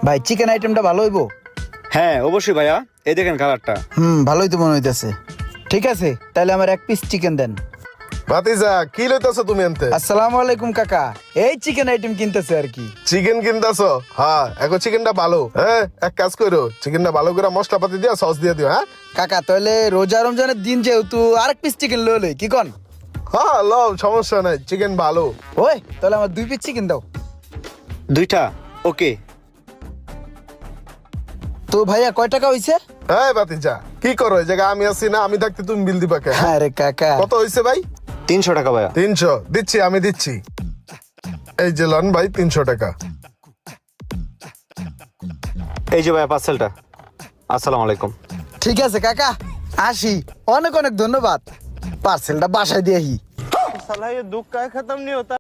ভাই চিকেন আইটেমটা ভালো হইবো? হ্যাঁ অবশ্যই ভাইয়া, এই দেখেন কালারটা। ভালোই তো মনে হইতেছে। ঠিক আছে, তাহলে আমার 1 পিস চিকেন দেন। ভাতিজা কি লইতাছো তুমি আনতে? আসসালামু আলাইকুম কাকা, এই চিকেন আইটেম কিনতেছে আর কি। চিকেন কিনতাছো? হ্যাঁ, এখন চিকেনটা ভালো। হ্যাঁ, এক কাজ করো, চিকেনটা ভালো করে মশলাপাতি দিয়া সস দিয়ে দিও। হ্যাঁ কাকা তাহলে রোজা রমজানের দিন যেহেতু আরেক পিস চিকেন লই কি কন? হ্যাঁ, লও, সমস্যা নাই, চিকেন ভালো। ওই তাহলে আমার 2 পিস চিকেন দাও। 2টা ওকে। তো ভাইয়া কয় টাকা হইছে? হ্যাঁ ভাতিজা, কি করো এই জায়গায়? আমি আছি না, আমি থাকতে তুমি বিল দিবা কে? হ্যাঁ? আরে কাকা, কত হইছে ভাই? 300 টাকা ভাইয়া। 300 দিচ্ছি, আমি দিচ্ছি। এই যে লন ভাই 300 টাকা। এই যে ভাইয়া পার্সেলটা। আসসালামু আলাইকুম। ঠিক আছে কাকা, আসি। অনেক অনেক ধন্যবাদ। পার্সেলটা বাসায় দিয়ে